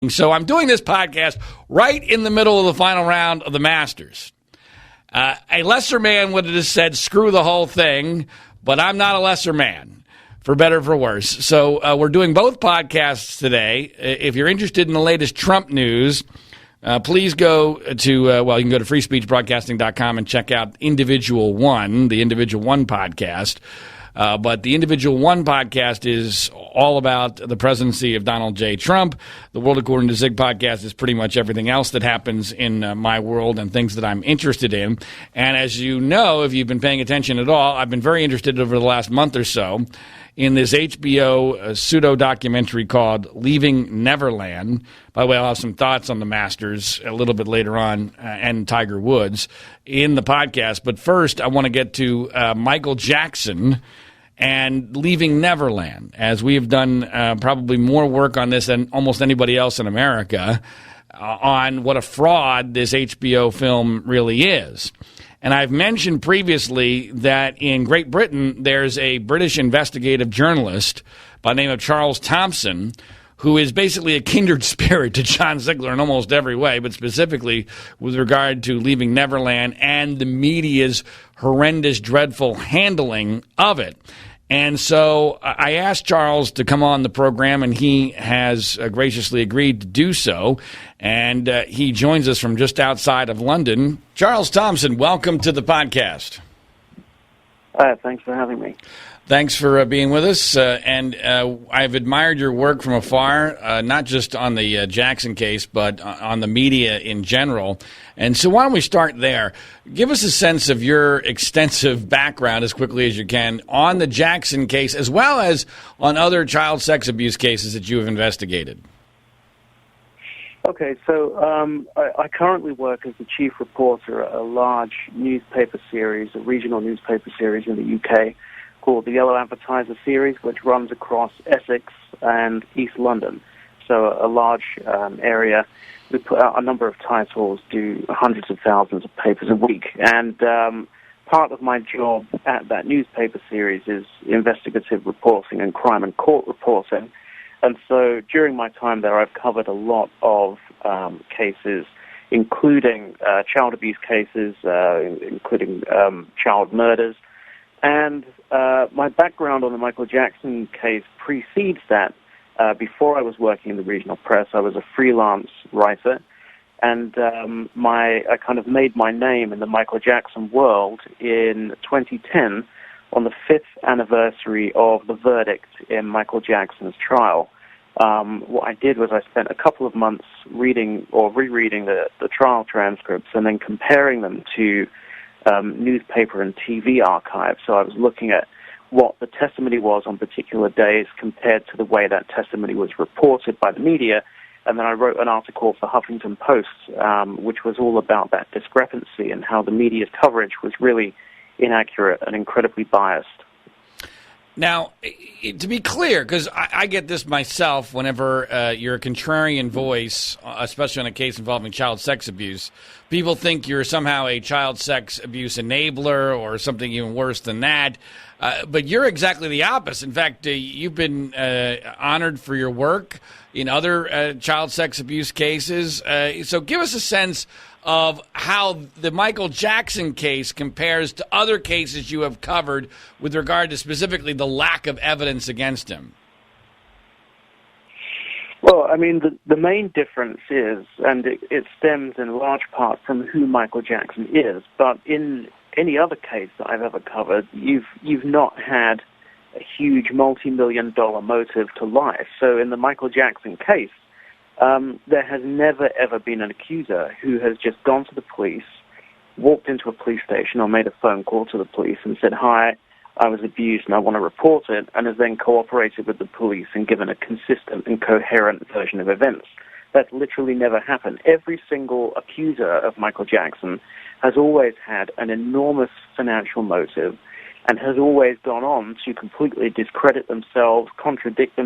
So I'm doing this podcast right in the middle of the final round of the Masters. A lesser man would have just said, screw the whole thing, but I'm not a lesser man, for better or for worse. So we're doing both podcasts today. If you're interested in the latest Trump news, please go to, you can go to freespeechbroadcasting.com and check out Individual One, the Individual One podcast. But the Individual One podcast is all about the presidency of Donald J. Trump. The World According to Zig podcast is pretty much everything else that happens in my world and things that I'm interested in. And as you know, if you've been paying attention at all, I've been very interested over the last month or so in this HBO pseudo-documentary called Leaving Neverland. By the way, I'll have some thoughts on the Masters a little bit later on and Tiger Woods in the podcast. But first, I want to get to Michael Jackson and Leaving Neverland, as we have done probably more work on this than almost anybody else in America on what a fraud this HBO film really is. And I've mentioned previously that in Great Britain, there's a British investigative journalist by the name of Charles Thompson, who is basically a kindred spirit to John Ziegler in almost every way, but specifically with regard to Leaving Neverland and the media's horrendous, dreadful handling of it. And so I asked Charles to come on the program, and he has graciously agreed to do so. And he joins us from just outside of London. Charles Thompson, welcome to the podcast. Thanks for having me. Thanks for being with us. And I've admired your work from afar, not just on the Jackson case, but on the media in general. And so why don't we start there? Give us a sense of your extensive background as quickly as you can on the Jackson case, as well as on other child sex abuse cases that you have investigated. Okay, so I currently work as the chief reporter at a large newspaper series, a regional newspaper series in the UK called the Yellow Advertiser series, which runs across Essex and East London. So a large area. We put out a number of titles, do hundreds of thousands of papers a week. And part of my job at that newspaper series is investigative reporting and crime and court reporting. And so during my time there, I've covered a lot of cases, including child abuse cases, including child murders. And my background on the Michael Jackson case precedes that. Before I was working in the regional press, I was a freelance writer, and I kind of made my name in the Michael Jackson world in 2010 on the 5th anniversary of the verdict in Michael Jackson's trial. What I did was I spent a couple of months reading or rereading the trial transcripts and then comparing them to newspaper and TV archives. So I was looking at what the testimony was on particular days compared to the way that testimony was reported by the media. And then I wrote an article for Huffington Post, which was all about that discrepancy and how the media's coverage was really inaccurate and incredibly biased. Now, to be clear, because I get this myself whenever you're a contrarian voice, especially on a case involving child sex abuse, people think you're somehow a child sex abuse enabler or something even worse than that. But you're exactly the opposite. In fact, you've been honored for your work in other child sex abuse cases. So give us a sense of how the Michael Jackson case compares to other cases you have covered with regard to specifically the lack of evidence against him. Well, I mean, the main difference is, and it stems in large part from who Michael Jackson is, but in any other case that I've ever covered, you've not had a huge multi-million-dollar motive to lie. So in the Michael Jackson case, there has never, ever been an accuser who has just gone to the police, walked into a police station or made a phone call to the police and said, "Hi, I was abused and I want to report it," and has then cooperated with the police and given a consistent and coherent version of events. That's literally never happened. Every single accuser of Michael Jackson has always had an enormous financial motive and has always gone on to completely discredit themselves, contradict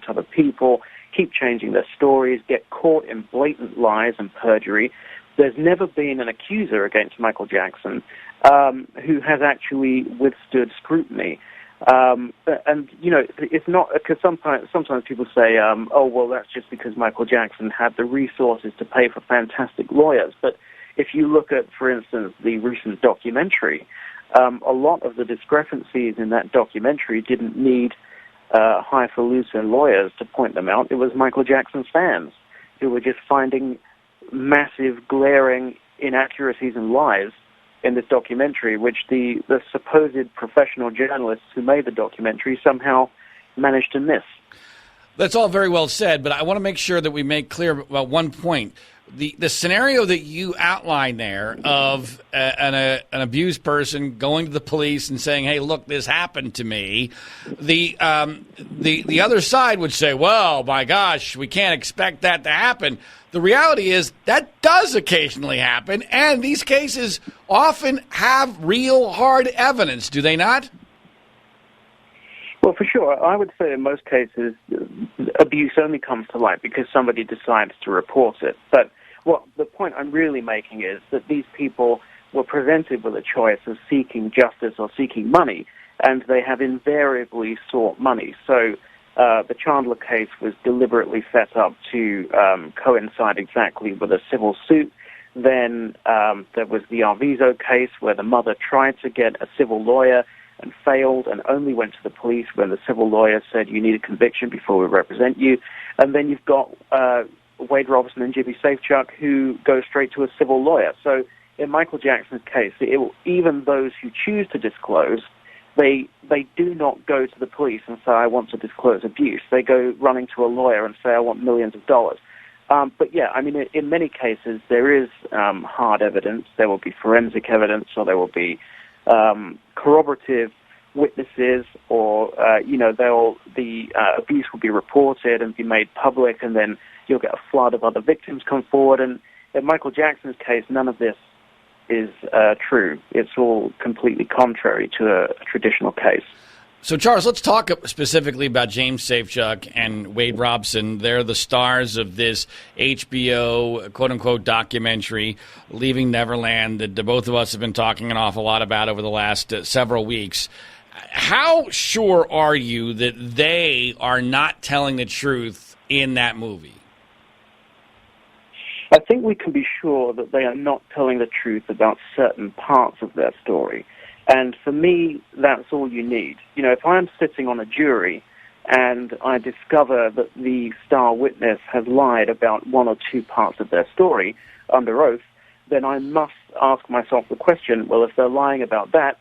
other people, keep changing their stories, get caught in blatant lies and perjury. There's never been an accuser against Michael Jackson who has actually withstood scrutiny. And, you know, it's not, because sometimes people say, oh, well, that's just because Michael Jackson had the resources to pay for fantastic lawyers. But if you look at, for instance, the recent documentary, a lot of the discrepancies in that documentary didn't need highfalutin lawyers to point them out. It was Michael Jackson's fans who were just finding massive, glaring inaccuracies and lies in this documentary, which the supposed professional journalists who made the documentary somehow managed to miss. That's all very well said, but I want to make sure that we make clear about one point. The scenario that you outlined there of an abused person going to the police and saying, "Hey, look, this happened to me," the other side would say, "Well, my gosh, we can't expect that to happen." The reality is that does occasionally happen, and these cases often have real hard evidence, do they not? Well, for sure. I would say in most cases, abuse only comes to light because somebody decides to report it. But the point I'm really making is that these people were presented with a choice of seeking justice or seeking money, and they have invariably sought money. So the Chandler case was deliberately set up to coincide exactly with a civil suit. Then there was the Arvizo case where the mother tried to get a civil lawyer and failed and only went to the police when the civil lawyer said, "You need a conviction before we represent you." And then you've got Wade Robson and Jimmy Safechuck who go straight to a civil lawyer. So in Michael Jackson's case, even those who choose to disclose, they do not go to the police and say, "I want to disclose abuse." They go running to a lawyer and say, "I want millions of dollars." But yeah, I mean, in many cases, there is hard evidence. There will be forensic evidence, or there will be corroborative witnesses, or the abuse will be reported and be made public, and then you'll get a flood of other victims come forward. And in Michael Jackson's case, none of this is true. It's all completely contrary to a traditional case. So, Charles, let's talk specifically about James Safechuck and Wade Robson. They're the stars of this HBO, quote-unquote, documentary, Leaving Neverland, that both of us have been talking an awful lot about over the last several weeks. How sure are you that they are not telling the truth in that movie? I think we can be sure that they are not telling the truth about certain parts of their story. And for me, that's all you need. You know, if I'm sitting on a jury and I discover that the star witness has lied about one or two parts of their story under oath, then I must ask myself the question, well, if they're lying about that,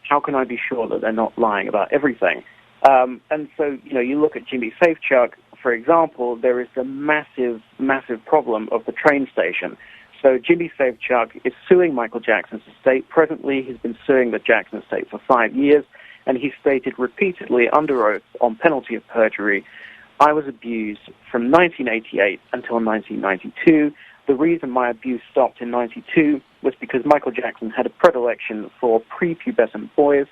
how can I be sure that they're not lying about everything? And so, you know, you look at Jimmy Safechuck, for example, there is the massive, massive problem of the train station. So Jimmy Safechuck is suing Michael Jackson's estate. Presently, he's been suing the Jackson estate for 5 years, and he stated repeatedly under oath on penalty of perjury, "I was abused from 1988 until 1992. The reason my abuse stopped in 92 was because Michael Jackson had a predilection for prepubescent boys,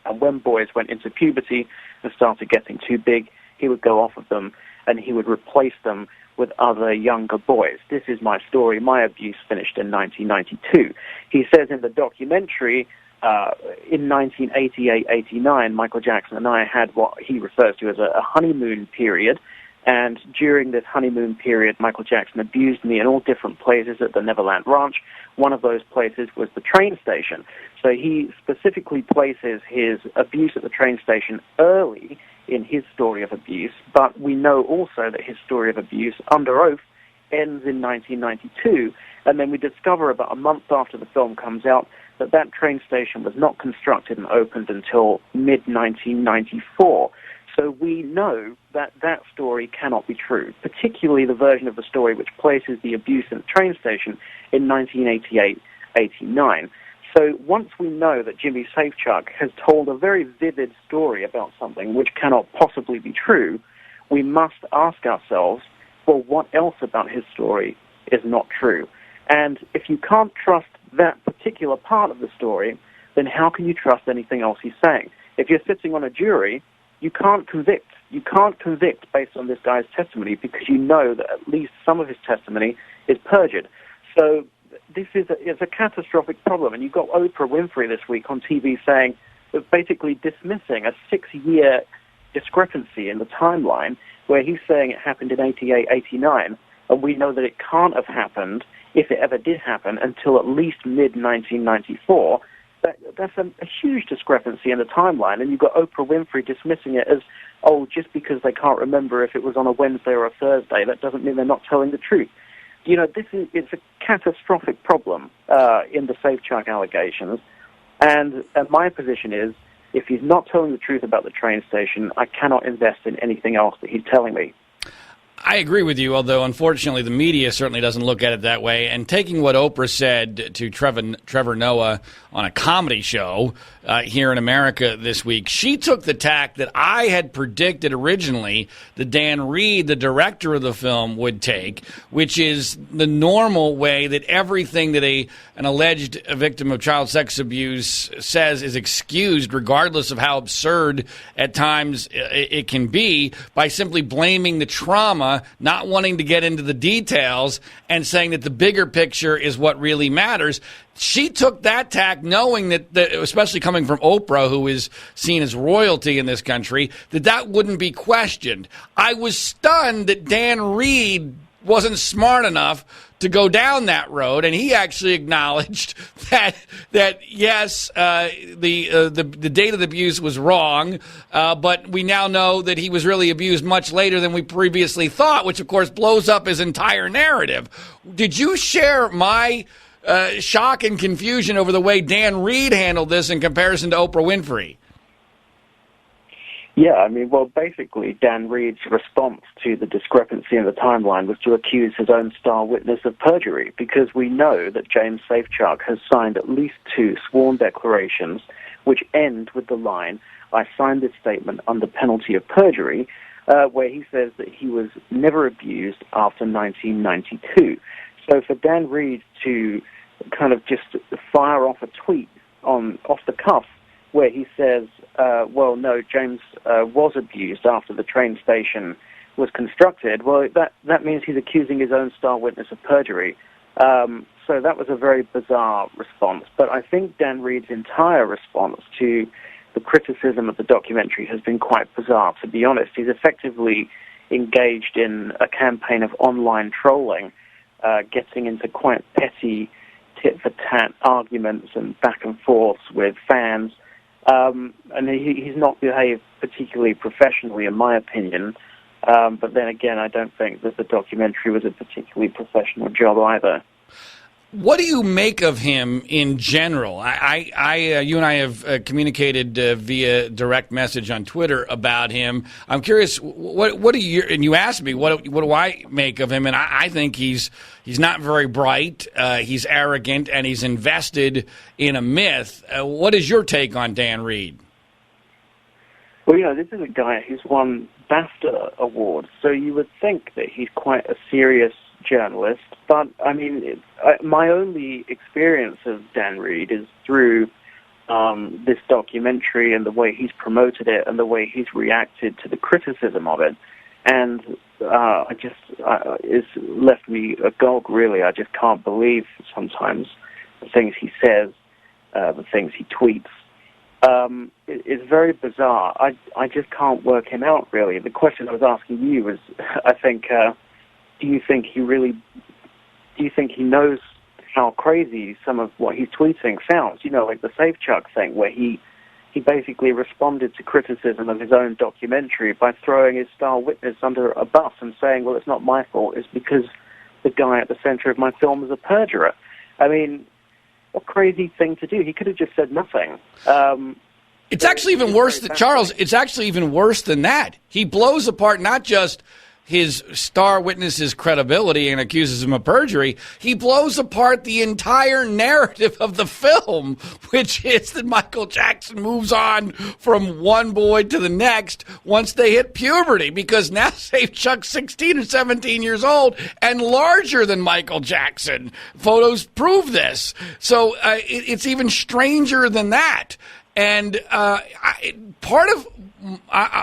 and when boys went into puberty and started getting too big, he would go off of them, and he would replace them with other younger boys. This is my story. My abuse finished in 1992. He says in the documentary, in 1988-89, Michael Jackson and I had what he refers to as a honeymoon period, and during this honeymoon period, Michael Jackson abused me in all different places at the Neverland Ranch. One of those places was the train station. So he specifically places his abuse at the train station early in his story of abuse, but we know also that his story of abuse under oath ends in 1992, and then we discover about a month after the film comes out that that train station was not constructed and opened until mid-1994. So we know that that story cannot be true, particularly the version of the story which places the abuse in the train station in 1988-89. So once we know that Jimmy Safechuck has told a very vivid story about something which cannot possibly be true, we must ask ourselves, well, what else about his story is not true? And if you can't trust that particular part of the story, then how can you trust anything else he's saying? If you're sitting on a jury, you can't convict. You can't convict based on this guy's testimony because you know that at least some of his testimony is perjured. So this is a catastrophic problem. And you've got Oprah Winfrey this week on TV saying, basically dismissing a 6-year discrepancy in the timeline where he's saying it happened in 88, 89, and we know that it can't have happened, if it ever did happen, until at least mid-1994. That's a huge discrepancy in the timeline, and you've got Oprah Winfrey dismissing it as, oh, just because they can't remember if it was on a Wednesday or a Thursday, that doesn't mean they're not telling the truth. You know, it's a catastrophic problem in the Safe Chuck allegations, and my position is, if he's not telling the truth about the train station, I cannot invest in anything else that he's telling me. I agree with you, although unfortunately the media certainly doesn't look at it that way. And taking what Oprah said to Trevor Noah on a comedy show here in America this week, she took the tack that I had predicted originally that Dan Reed, the director of the film, would take, which is the normal way that everything that an alleged victim of child sex abuse says is excused, regardless of how absurd at times it can be, by simply blaming the trauma, not wanting to get into the details, and saying that the bigger picture is what really matters. She took that tack knowing that, especially coming from Oprah, who is seen as royalty in this country, that wouldn't be questioned. I was stunned that Dan Reed wasn't smart enough to go down that road, and he actually acknowledged that yes, the date of the abuse was wrong, but we now know that he was really abused much later than we previously thought, which of course blows up his entire narrative. Did you share my shock and confusion over the way Dan Reed handled this in comparison to Oprah Winfrey? Yeah, I mean, well, basically, Dan Reed's response to the discrepancy in the timeline was to accuse his own star witness of perjury, because we know that James Safechuck has signed at least 2 sworn declarations which end with the line, "I signed this statement under penalty of perjury," where he says that he was never abused after 1992. So for Dan Reed to kind of just fire off a tweet off the cuff where he says, well, no, James was abused after the train station was constructed, well, that means he's accusing his own star witness of perjury. So that was a very bizarre response. But I think Dan Reed's entire response to the criticism of the documentary has been quite bizarre, to be honest. He's effectively engaged in a campaign of online trolling, getting into quite petty tit-for-tat arguments and back and forths with fans. And he's not behaved particularly professionally, in my opinion. But then again, I don't think that the documentary was a particularly professional job either. What do you make of him in general? You and I have communicated via direct message on Twitter about him. I'm curious, what do you? And you asked me, what do I make of him? And I think he's not very bright. He's arrogant, and he's invested in a myth. What is your take on Dan Reed? Well, this is a guy who's won BAFTA awards, so you would think that he's quite a serious journalist, but I mean, my only experience of Dan Reed is through this documentary and the way he's promoted it and the way he's reacted to the criticism of it, and it's left me agog, really. I just can't believe sometimes the things he says, the things he tweets. It's very bizarre. I just can't work him out, really. The question I was asking you was, I think, do you think he knows how crazy some of what he's tweeting sounds? Like the Safechuck thing, where he basically responded to criticism of his own documentary by throwing his star witness under a bus and saying, well, it's not my fault, it's because the guy at the center of my film is a perjurer. I mean, what crazy thing to do. He could have just said nothing. It's actually even worse than Charles. It's actually even worse than that. He blows apart not just his star witness's credibility and accuses him of perjury. He blows apart the entire narrative of the film, which is that Michael Jackson moves on from one boy to the next once they hit puberty, because now Safechuck's 16 or 17 years old and larger than Michael Jackson. Photos prove this. So it's even stranger than that. And part of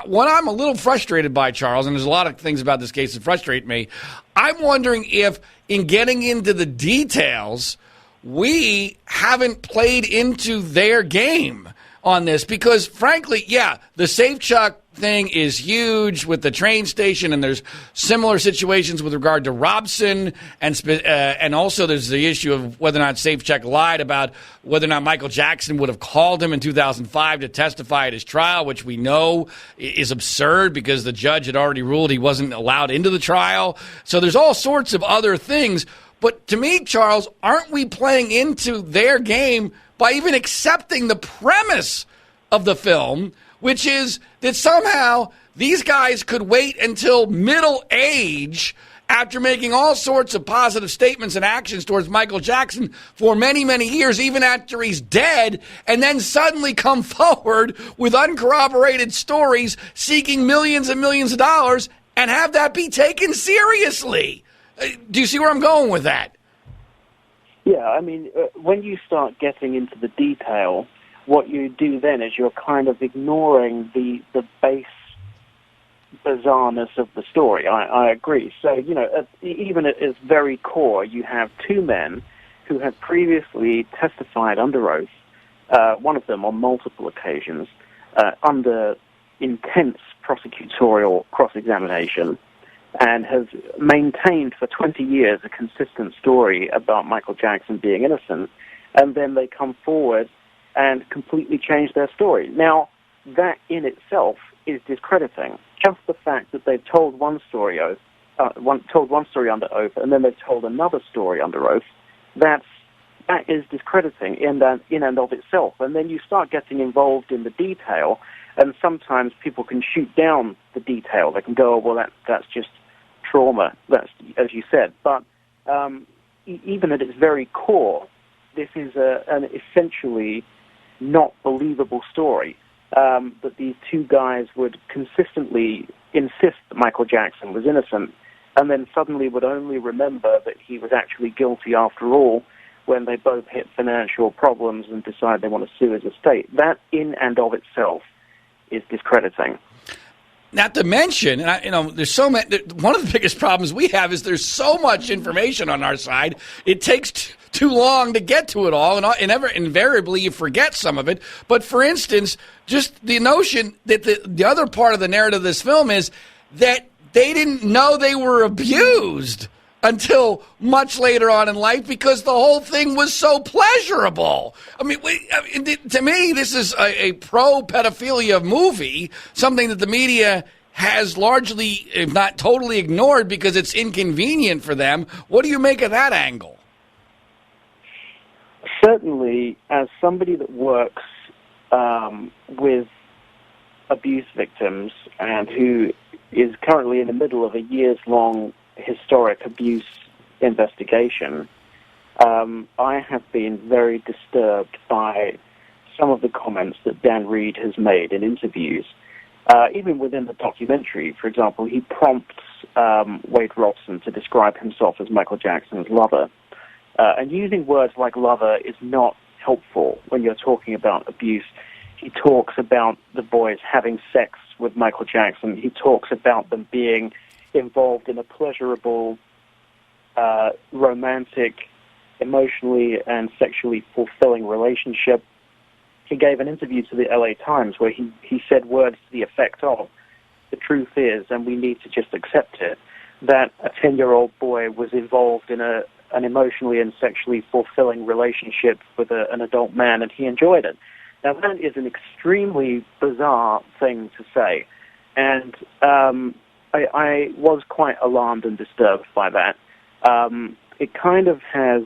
what I'm a little frustrated by, Charles, and there's a lot of things about this case that frustrate me, I'm wondering if in getting into the details, we haven't played into their game. on this because, frankly, yeah, the Safe Chuck thing is huge with the train station, and there's similar situations with regard to Robson, and also there's the issue of whether or not Safe Chuck lied about whether or not Michael Jackson would have called him in 2005 to testify at his trial, which we know is absurd because the judge had already ruled he wasn't allowed into the trial. So there's all sorts of other things. But to me, Charles, aren't we playing into their game by even accepting the premise of the film, which is that somehow these guys could wait until middle age after making all sorts of positive statements and actions towards Michael Jackson for many, many years, even after he's dead, and then suddenly come forward with uncorroborated stories seeking millions and millions of dollars and have that be taken seriously? Do you see where I'm going with that? Yeah, I mean, when you start getting into the detail, what you do then is you're kind of ignoring the base bizarreness of the story. I agree. So, even at its very core, you have two men who have previously testified under oath, one of them on multiple occasions, under intense prosecutorial cross-examination, and has maintained for 20 years a consistent story about Michael Jackson being innocent, and then they come forward and completely change their story. Now, that in itself is discrediting. Just the fact that they've told one story under oath, and then they've told another story under oath, that is discrediting in and of itself. And then you start getting involved in the detail, and sometimes people can shoot down the detail. They can go, oh, well, that's just trauma, that's, as you said. But even at its very core, this is an essentially not believable story, that these two guys would consistently insist that Michael Jackson was innocent, and then suddenly would only remember that he was actually guilty after all when they both hit financial problems and decide they want to sue his estate. That in and of itself is discrediting. Not to mention, there's so many. One of the biggest problems we have is there's so much information on our side. It takes too long to get to it all, and invariably you forget some of it. But for instance, just the notion that the other part of the narrative of this film is that they didn't know they were abused until much later on in life because the whole thing was so pleasurable. I mean, to me, this is a pro-pedophilia movie, something that the media has largely, if not totally, ignored because it's inconvenient for them. What do you make of that angle? Certainly, as somebody that works with abuse victims and who is currently in the middle of a years-long historic abuse investigation, I have been very disturbed by some of the comments that Dan Reed has made in interviews. Even within the documentary, for example, he prompts Wade Robson to describe himself as Michael Jackson's lover. And using words like lover is not helpful when you're talking about abuse. He talks about the boys having sex with Michael Jackson. He talks about them being involved in a pleasurable, romantic, emotionally and sexually fulfilling relationship. He gave an interview to the LA Times where he said words to the effect of, the truth is, and we need to just accept it, that a 10-year-old boy was involved in an emotionally and sexually fulfilling relationship with an adult man, and he enjoyed it. Now, that is an extremely bizarre thing to say, and I was quite alarmed and disturbed by that. It kind of has,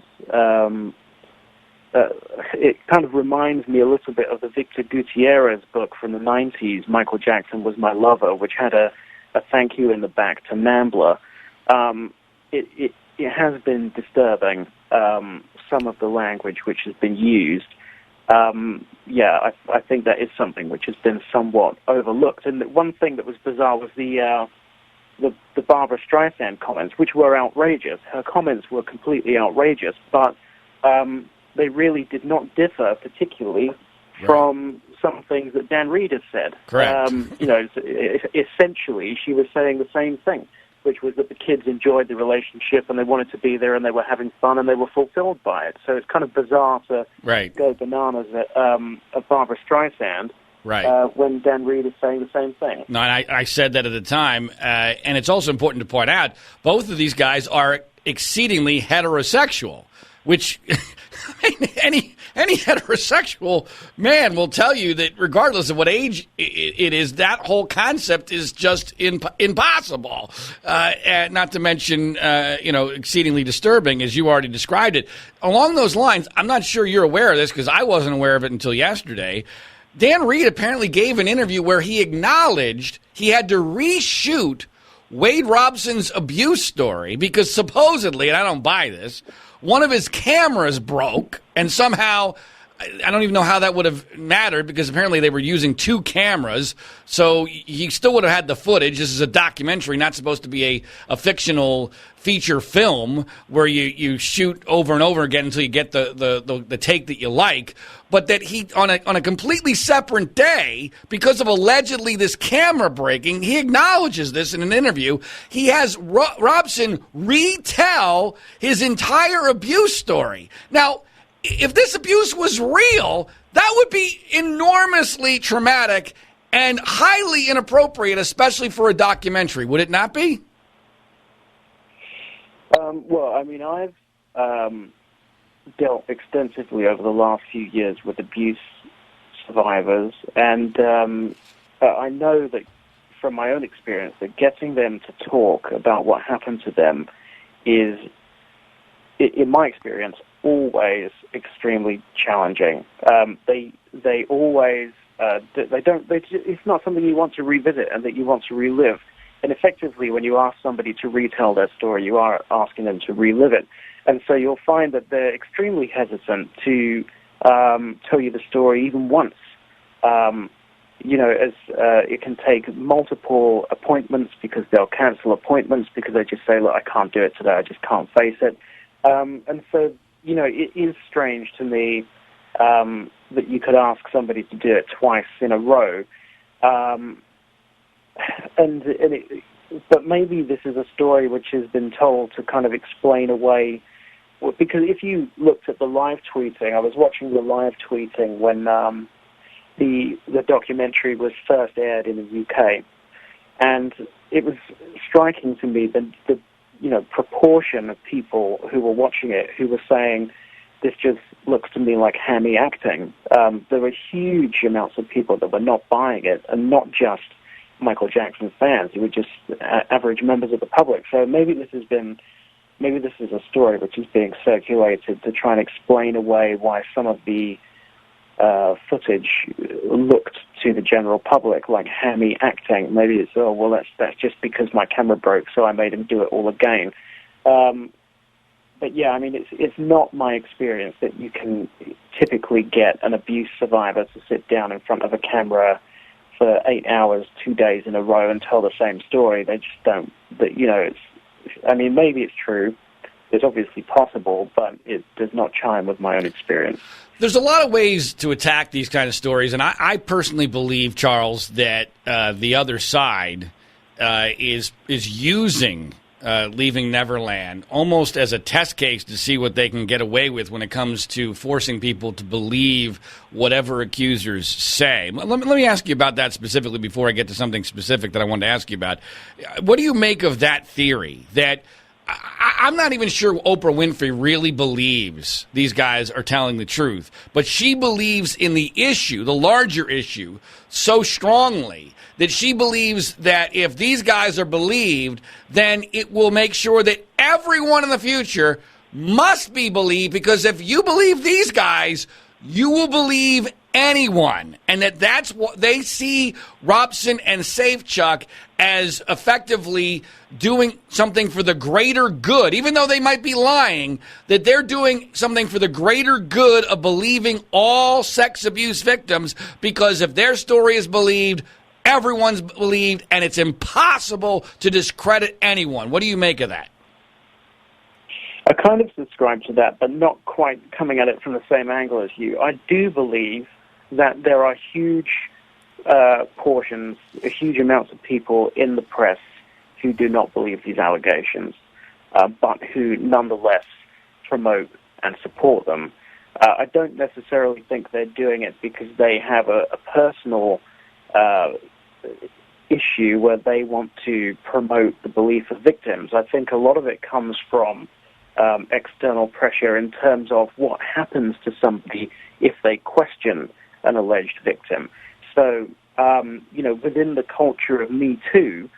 it kind of reminds me a little bit of the Victor Gutierrez book from the 90s, Michael Jackson Was My Lover, which had a thank you in the back to Nambla. It has been disturbing, some of the language which has been used. I think that is something which has been somewhat overlooked. And one thing that was bizarre was the Barbra Streisand comments, which were outrageous. Her comments were completely outrageous, but they really did not differ particularly from some things that Dan Reed has said. Correct. Essentially, she was saying the same thing. which was that the kids enjoyed the relationship and they wanted to be there and they were having fun and they were fulfilled by it. So it's kind of bizarre to go bananas at Barbra Streisand. Right. When Dan Reed is saying the same thing. No, and I said that at the time, and it's also important to point out, both of these guys are exceedingly heterosexual, which any heterosexual man will tell you that regardless of what age it is, that whole concept is just impossible. And not to mention, exceedingly disturbing, as you already described it. Along those lines, I'm not sure you're aware of this because I wasn't aware of it until yesterday. Dan Reed apparently gave an interview where he acknowledged he had to reshoot Wade Robson's abuse story because supposedly, and I don't buy this, one of his cameras broke and somehow, I don't even know how that would have mattered because apparently they were using two cameras, so he still would have had the footage. This is a documentary, not supposed to be a fictional feature film where you shoot over and over again until you get the take that you like. But that he, on a completely separate day, because of allegedly this camera breaking, he acknowledges this in an interview. He has Robson retell his entire abuse story. Now, if this abuse was real, that would be enormously traumatic and highly inappropriate, especially for a documentary. Would it not be? Well, I mean, I've dealt extensively over the last few years with abuse survivors, and I know that from my own experience that getting them to talk about what happened to them is, in my experience, always extremely challenging. They always it's not something you want to revisit and that you want to relive. And effectively, when you ask somebody to retell their story, you are asking them to relive it. And so you'll find that they're extremely hesitant to tell you the story even once. As it can take multiple appointments because they'll cancel appointments because they just say, look, I can't do it today, I just can't face it. And so, it is strange to me that you could ask somebody to do it twice in a row. But maybe this is a story which has been told to kind of explain away, because if you looked at the live tweeting, I was watching the live tweeting when the documentary was first aired in the UK, and it was striking to me the proportion of people who were watching it who were saying, this just looks to me like hammy acting. There were huge amounts of people that were not buying it, and not just Michael Jackson fans, who were just average members of the public. So maybe this is a story which is being circulated to try and explain away why some of the footage looked to the general public like hammy acting. Maybe it's, that's just because my camera broke, so I made him do it all again. But yeah, I mean, it's not my experience that you can typically get an abuse survivor to sit down in front of a camera for 8 hours, 2 days in a row and tell the same story. They just don't. Maybe it's true. It's obviously possible, but it does not chime with my own experience. There's a lot of ways to attack these kind of stories, and I personally believe, Charles, that the other side is using Leaving Neverland almost as a test case to see what they can get away with when it comes to forcing people to believe whatever accusers say. Let me ask you about that specifically before I get to something specific that I wanted to ask you about. What do you make of that theory that I'm not even sure Oprah Winfrey really believes these guys are telling the truth, but she believes in the issue, the larger issue, so strongly that she believes that if these guys are believed, then it will make sure that everyone in the future must be believed, because if you believe these guys, you will believe anyone. And that's what they see Robson and Safechuck as effectively doing something for the greater good, even though they might be lying, that they're doing something for the greater good of believing all sex abuse victims, because if their story is believed, everyone's believed, and it's impossible to discredit anyone. What do you make of that? I kind of subscribe to that, but not quite coming at it from the same angle as you. I do believe that there are huge portions, huge amounts of people in the press who do not believe these allegations, but who nonetheless promote and support them. I don't necessarily think they're doing it because they have a personal issue where they want to promote the belief of victims. I think a lot of it comes from external pressure in terms of what happens to somebody if they question an alleged victim. So, within the culture of Me Too,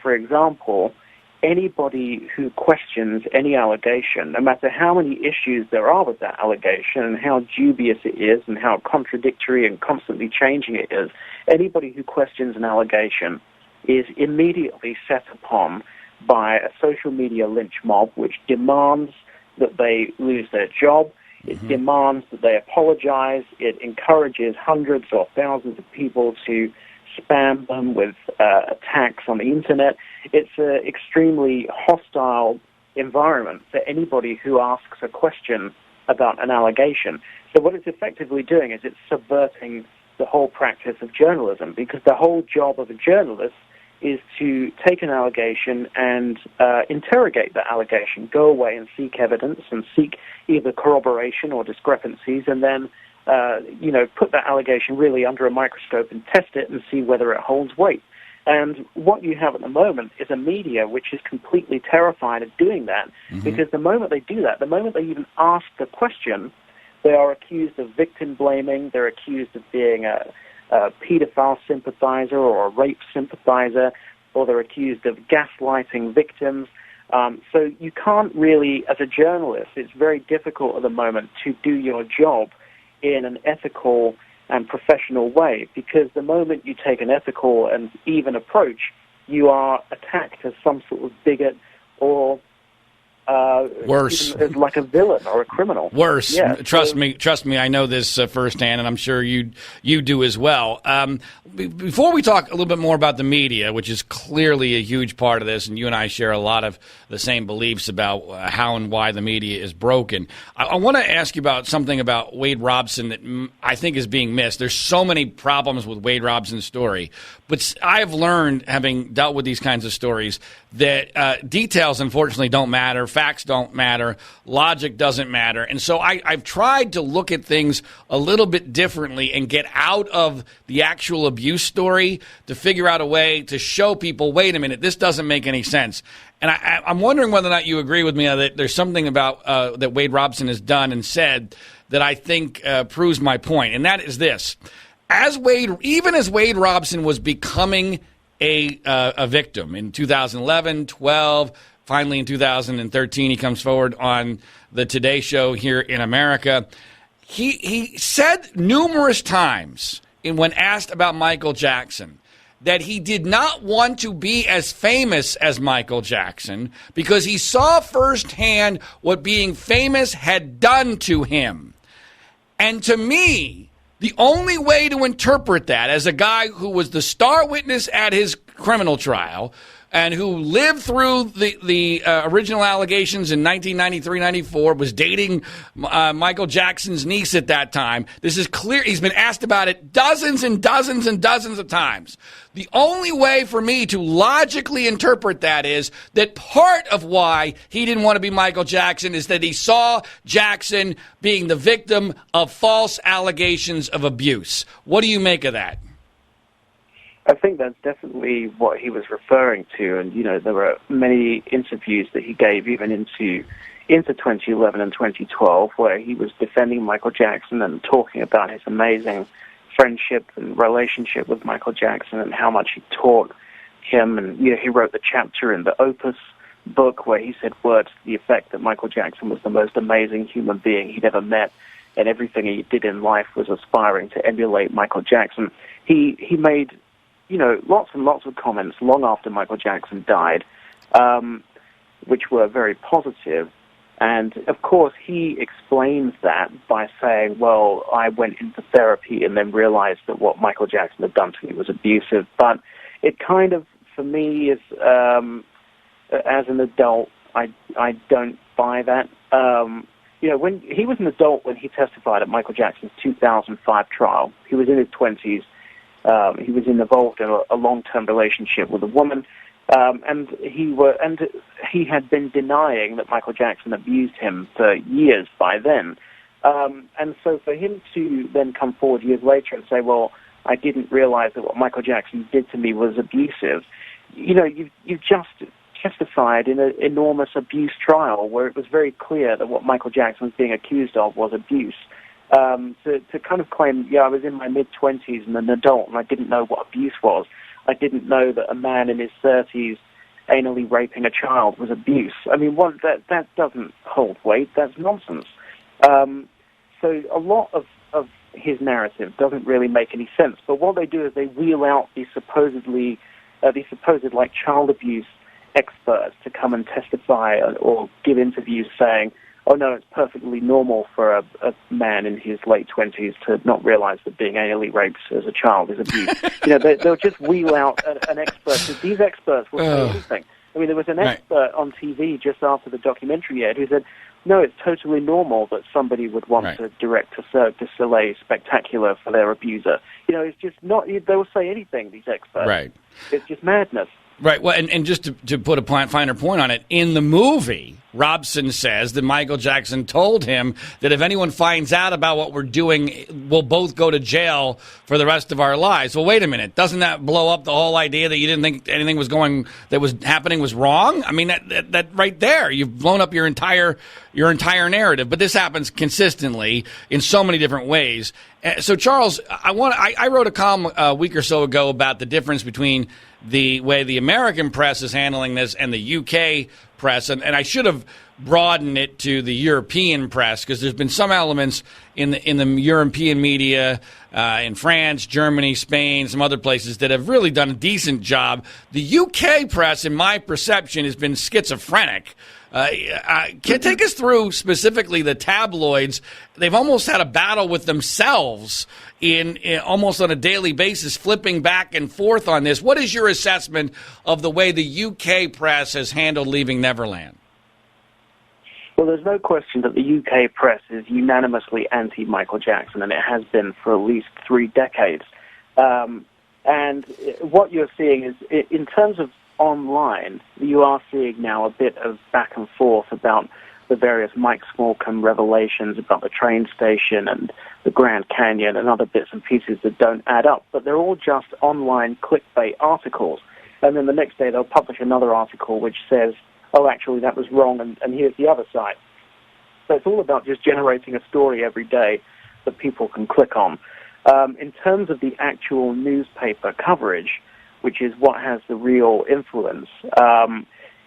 for example, anybody who questions any allegation, no matter how many issues there are with that allegation and how dubious it is and how contradictory and constantly changing it is, anybody who questions an allegation is immediately set upon by a social media lynch mob which demands that they lose their job. It demands that they apologize. It encourages hundreds or thousands of people to spam them with attacks on the internet. It's an extremely hostile environment for anybody who asks a question about an allegation. So what it's effectively doing is it's subverting the whole practice of journalism, because the whole job of a journalist is to take an allegation and interrogate that allegation, go away and seek evidence and seek either corroboration or discrepancies, and then put that allegation really under a microscope and test it and see whether it holds weight. And what you have at the moment is a media which is completely terrified of doing that, because the moment they do that, the moment they even ask the question, they are accused of victim blaming, they're accused of being a pedophile sympathizer or a rape sympathizer, or they're accused of gaslighting victims. So you can't really, as a journalist, it's very difficult at the moment to do your job in an ethical and professional way, because the moment you take an ethical and even approach, you are attacked as some sort of bigot or worse, as like a villain or a criminal. Worse. Yeah, Trust me, I know this firsthand, and I'm sure you do as well. Before we talk a little bit more about the media, which is clearly a huge part of this, and you and I share a lot of the same beliefs about how and why the media is broken, I want to ask you about something about Wade Robson that I think is being missed. There's so many problems with Wade Robson's story, but I've learned, having dealt with these kinds of stories, that details, unfortunately, don't matter. Facts don't matter. Logic doesn't matter. And so I've tried to look at things a little bit differently and get out of the actual abuse story to figure out a way to show people, wait a minute, this doesn't make any sense. And I'm wondering whether or not you agree with me that there's something about that Wade Robson has done and said that I think proves my point. And that is this. Even as Wade Robson was becoming a victim in 2011, 12, finally in 2013, he comes forward on the Today Show here in America. He said numerous times when asked about Michael Jackson that he did not want to be as famous as Michael Jackson because he saw firsthand what being famous had done to him. And to me, the only way to interpret that, as a guy who was the star witness at his criminal trial and who lived through the original allegations in 1993-94, was dating Michael Jackson's niece at that time. This is clear. He's been asked about it dozens and dozens and dozens of times. The only way for me to logically interpret that is that part of why he didn't want to be Michael Jackson is that he saw Jackson being the victim of false allegations of abuse. What do you make of that? I think that's definitely what he was referring to, and there were many interviews that he gave even into 2011 and 2012 where he was defending Michael Jackson and talking about his amazing friendship and relationship with Michael Jackson and how much he taught him. And he wrote the chapter in the Opus book where he said words to the effect that Michael Jackson was the most amazing human being he'd ever met, and everything he did in life was aspiring to emulate Michael Jackson. He made lots and lots of comments long after Michael Jackson died, which were very positive. And, of course, he explains that by saying, well, I went into therapy and then realized that what Michael Jackson had done to me was abusive. But it kind of, for me, is, as an adult, I don't buy that. When he was an adult when he testified at Michael Jackson's 2005 trial. He was in his 20s. He was involved in a long-term relationship with a woman. And he had been denying that Michael Jackson abused him for years by then. And so for him to then come forward years later and say, well, I didn't realize that what Michael Jackson did to me was abusive, you've just testified in an enormous abuse trial where it was very clear that what Michael Jackson was being accused of was abuse. To kind of claim, I was in my mid-20s and an adult and I didn't know what abuse was. I didn't know that a man in his 30s anally raping a child was abuse. I mean, that doesn't hold weight. That's nonsense. So a lot of his narrative doesn't really make any sense. But what they do is they wheel out these supposed like child abuse experts to come and testify or give interviews saying, oh no, it's perfectly normal for a man in his late 20s to not realize that being anally raped as a child is abuse. They'll just wheel out an expert. These experts will say anything. I mean, there was an expert on TV just after the documentary aired who said, no, it's totally normal that somebody would want to direct a Cirque du Soleil spectacular for their abuser. It's just not, they'll say anything, these experts. Right. It's just madness. Right. Well, and just to put a finer point on it, in the movie, Robson says that Michael Jackson told him that if anyone finds out about what we're doing, we'll both go to jail for the rest of our lives. Well, wait a minute. Doesn't that blow up the whole idea that you didn't think anything that was happening was wrong? I mean, that right there, you've blown up your entire narrative. But this happens consistently in so many different ways. So, Charles, I wrote a column a week or so ago about the difference between the way the American press is handling this and the UK press, and I should have broadened it to the European press because there's been some elements in the European media in France, Germany, Spain, some other places that have really done a decent job. The UK press, in my perception, has been schizophrenic. Can you take us through specifically the tabloids? They've almost had a battle with themselves in almost on a daily basis, flipping back and forth on this. What is your assessment of the way the UK press has handled Leaving Neverland? Well, there's no question that the UK press is unanimously anti-Michael Jackson, and it has been for at least 3 decades. And what you're seeing is, in terms of online, you are seeing now a bit of back and forth about the various Mike Smallcombe revelations about the train station and the Grand Canyon and other bits and pieces that don't add up. But they're all just online clickbait articles. And then the next day they'll publish another article which says, oh, actually, that was wrong, and here's the other side. So it's all about just generating a story every day that people can click on. In terms of the actual newspaper coverage, which is what has the real influence,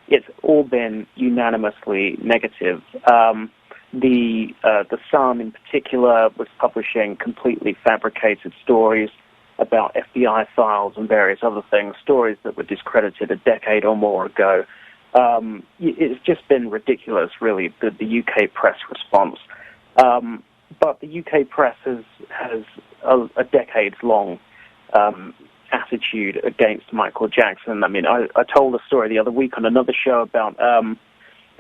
it's all been unanimously negative. The Sun, in particular, was publishing completely fabricated stories about FBI files and various other things, stories that were discredited a decade or more ago. It's just been ridiculous, really, the UK press response. But the UK press has a decades-long attitude against Michael Jackson. I mean, I told a story the other week on another show about,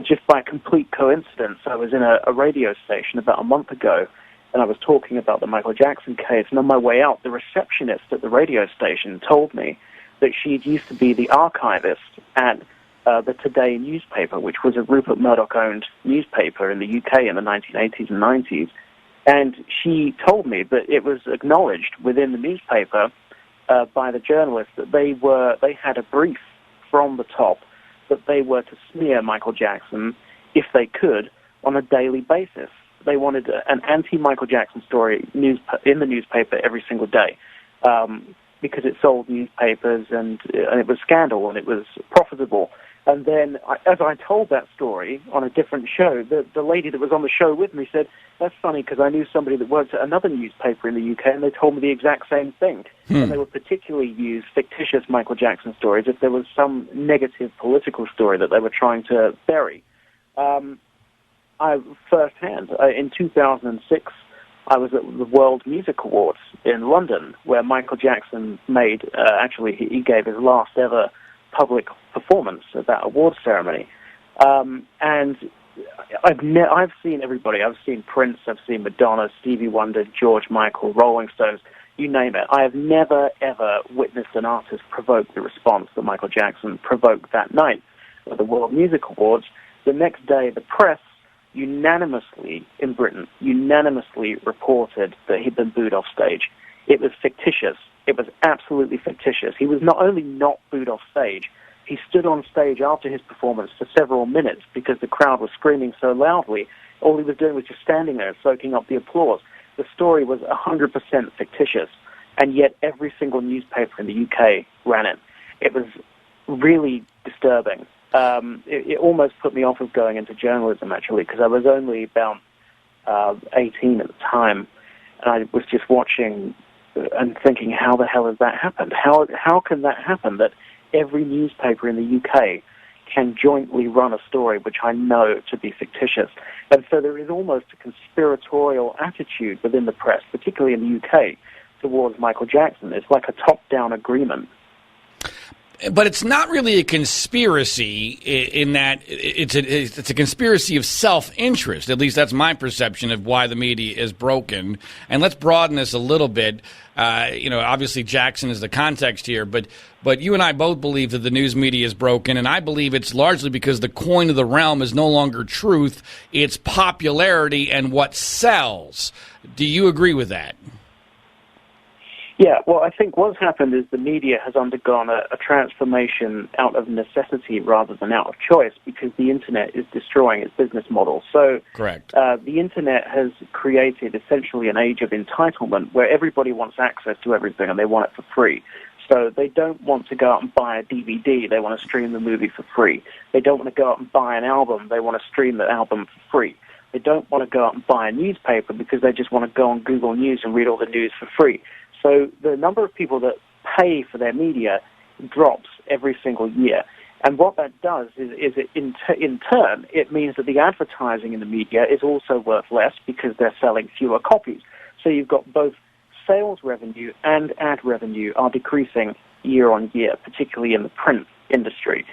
just by complete coincidence, I was in a radio station about a month ago, and I was talking about the Michael Jackson case, and on my way out, the receptionist at the radio station told me that she'd used to be the archivist at the Today newspaper, which was a Rupert Murdoch-owned newspaper in the UK in the 1980s and 90s, and she told me that it was acknowledged within the newspaper by the journalists that they had a brief from the top that they were to smear Michael Jackson if they could on a daily basis. They wanted an anti-Michael Jackson story in the newspaper every single day because it sold newspapers and it was scandal and it was profitable. And then, as I told that story on a different show, the lady that was on the show with me said, that's funny because I knew somebody that worked at another newspaper in the UK and they told me the exact same thing. And they would particularly use fictitious Michael Jackson stories if there was some negative political story that they were trying to bury. Firsthand, in 2006, I was at the World Music Awards in London, where Michael Jackson made, he gave his last ever public performance at that awards ceremony. And I've seen everybody. I've seen Prince, I've seen Madonna, Stevie Wonder, George Michael, Rolling Stones. you name it. I have never, ever witnessed an artist provoke the response that Michael Jackson provoked that night at the World Music Awards. The next day, the press unanimously, in Britain, unanimously reported that he'd been booed off stage. It was fictitious. It was absolutely fictitious. He was not only not booed off stage, he stood on stage after his performance for several minutes because the crowd was screaming so loudly. All he was doing was just standing there soaking up the applause. The story was 100% fictitious, and yet every single newspaper in the UK ran it. It was really disturbing. It almost put me off of going into journalism, actually, because I was only about 18 at the time, and I was just watching and thinking, how the hell has that happened? How can that happen, that every newspaper in the UK can jointly run a story which I know to be fictitious? And so there is almost a conspiratorial attitude within the press, particularly in the UK, towards Michael Jackson. It's like a top-down agreement. But it's not really a conspiracy in that it's a conspiracy of self-interest. At least that's my perception of why the media is broken. And let's broaden this a little bit. Obviously Jackson is the context here, but you and I both believe that the news media is broken, and I believe it's largely because the coin of the realm is no longer truth, it's popularity and what sells. Do you agree with that? Yeah, well, I think what's happened is the media has undergone a transformation out of necessity rather than out of choice, because the Internet is destroying its business model. So correct. The Internet has created essentially an age of entitlement where everybody wants access to everything and they want it for free. So they don't want to go out and buy a DVD, they want to stream the movie for free. They don't want to go out and buy an album, they want to stream the album for free. They don't want to go out and buy a newspaper because they just want to go on Google News and read all the news for free. So the number of people that pay for their media drops every single year. And what that does is it, in turn, it means that the advertising in the media is also worth less because they're selling fewer copies. So you've got both sales revenue and ad revenue are decreasing year on year, particularly in the print industry.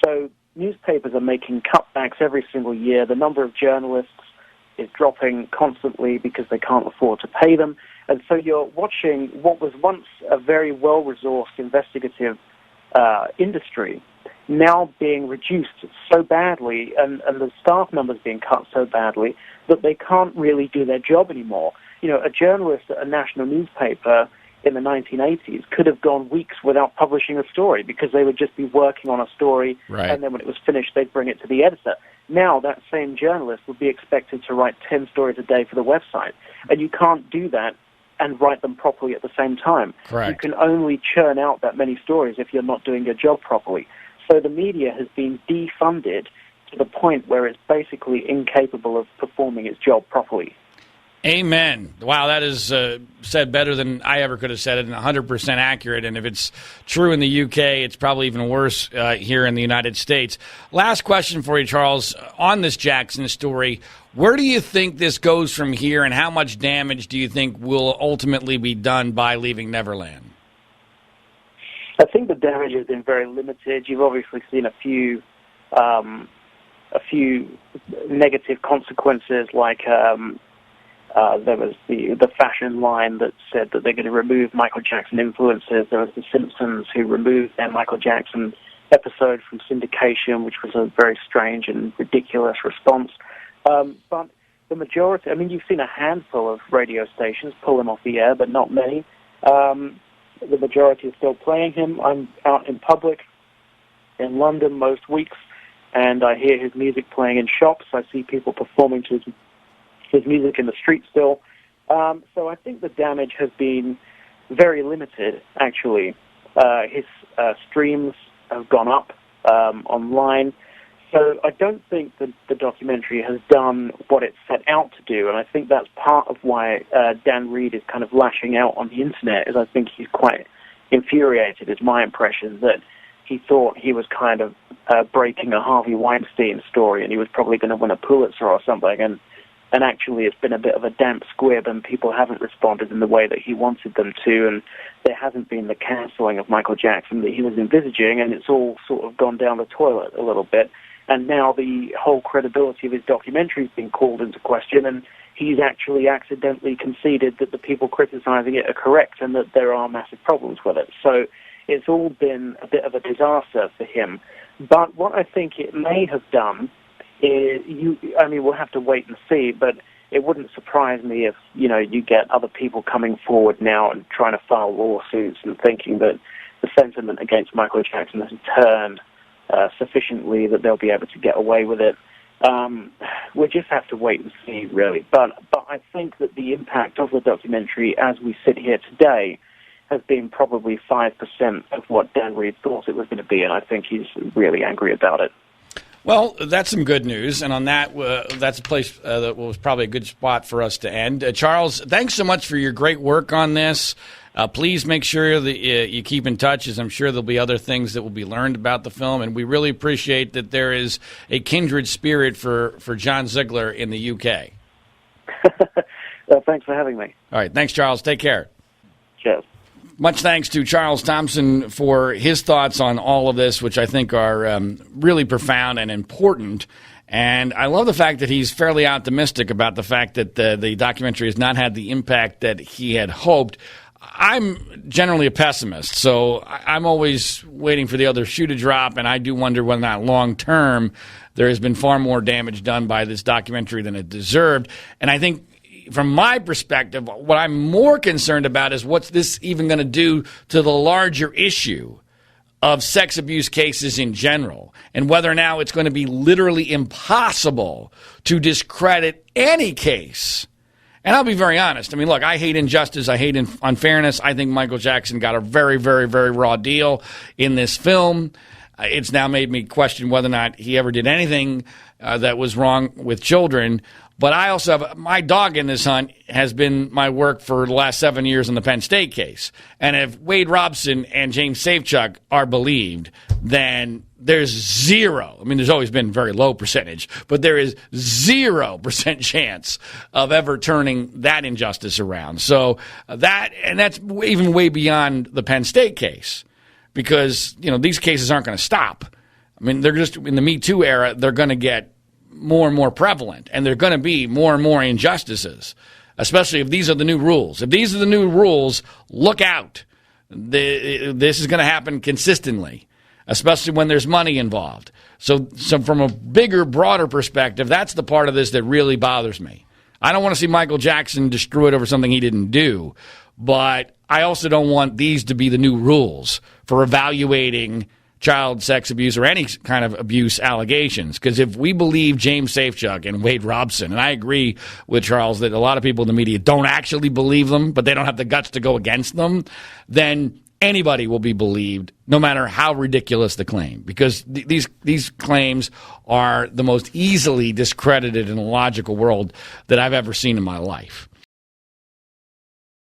So newspapers are making cutbacks every single year. The number of journalists is dropping constantly because they can't afford to pay them. And so you're watching what was once a very well-resourced investigative industry now being reduced so badly, and the staff numbers being cut so badly that they can't really do their job anymore. You know, a journalist at a national newspaper in the 1980s could have gone weeks without publishing a story because they would just be working on a story, right. And then when it was finished, they'd bring it to the editor. Now that same journalist would be expected to write 10 stories a day for the website, and you can't do that and write them properly at the same time. Correct. You can only churn out that many stories if you're not doing your job properly. So the media has been defunded to the point where it's basically incapable of performing its job properly. Amen. Wow, that is said better than I ever could have said it, and 100% accurate. And if it's true in the UK, it's probably even worse here in the United States. Last question for you, Charles. On this Jackson story, where do you think this goes from here, and how much damage do you think will ultimately be done by leaving Neverland? I think the damage has been very limited. You've obviously seen a few negative consequences, like there was the fashion line that said that they're going to remove Michael Jackson influences. There was the Simpsons who removed their Michael Jackson episode from syndication, which was a very strange and ridiculous response. But the majority, I mean, you've seen a handful of radio stations pull him off the air, but not many. The majority are still playing him. I'm out in public in London most weeks, and I hear his music playing in shops. I see people performing to his music in the street still. So I think the damage has been very limited, actually. His streams have gone up online. So I don't think that the documentary has done what it set out to do, and I think that's part of why Dan Reed is kind of lashing out on the Internet, is I think he's quite infuriated, is my impression, that he thought he was kind of breaking a Harvey Weinstein story, and he was probably going to win a Pulitzer or something, and actually it's been a bit of a damp squib, and people haven't responded in the way that he wanted them to, and there hasn't been the cancelling of Michael Jackson that he was envisaging, and it's all sort of gone down the toilet a little bit. And now the whole credibility of his documentary has been called into question, and he's actually accidentally conceded that the people criticizing it are correct and that there are massive problems with it. So it's all been a bit of a disaster for him. But what I think it may have done is, we'll have to wait and see, but it wouldn't surprise me if, you get other people coming forward now and trying to file lawsuits and thinking that the sentiment against Michael Jackson has turned sufficiently that they'll be able to get away with it. We'll just have to wait and see, really. But I think that the impact of the documentary, as we sit here today, has been probably 5% of what Dan Reed thought it was going to be, and I think he's really angry about it. Well, that's some good news, and on that, that's a place that was probably a good spot for us to end. Charles, thanks so much for your great work on this. Please make sure that you keep in touch, as I'm sure there'll be other things that will be learned about the film, and we really appreciate that there is a kindred spirit for John Ziegler in the UK. Well, thanks for having me. All right, thanks, Charles. Take care. Cheers. Much thanks to Charles Thompson for his thoughts on all of this, which I think are really profound and important. And I love the fact that he's fairly optimistic about the fact that the documentary has not had the impact that he had hoped. I'm generally a pessimist, so I'm always waiting for the other shoe to drop, and I do wonder whether or not long-term there has been far more damage done by this documentary than it deserved. And I think from my perspective, what I'm more concerned about is what's this even going to do to the larger issue of sex abuse cases in general, and whether now it's going to be literally impossible to discredit any case. And I'll be very honest. I mean, look, I hate injustice. I hate unfairness. I think Michael Jackson got a very, very, very raw deal in this film. It's now made me question whether or not he ever did anything that was wrong with children. But I also have my dog in this hunt has been my work for the last 7 years in the Penn State case. And if Wade Robson and James Safechuck are believed, then there's zero. I mean, there's always been very low percentage, but there is 0% chance of ever turning that injustice around. So that's even way beyond the Penn State case, because, these cases aren't going to stop. I mean, they're just in the Me Too era, they're going to get more and more prevalent, and there are going to be more and more injustices, especially if these are the new rules. If these are the new rules, look out. This is going to happen consistently, especially when there's money involved. So from a bigger, broader perspective, that's the part of this that really bothers me. I don't want to see Michael Jackson destroyed over something he didn't do, but I also don't want these to be the new rules for evaluating child sex abuse or any kind of abuse allegations. Because if we believe James Safechuck and Wade Robson, and I agree with Charles that a lot of people in the media don't actually believe them, but they don't have the guts to go against them, then anybody will be believed, no matter how ridiculous the claim. Because these claims are the most easily discredited in a logical world that I've ever seen in my life.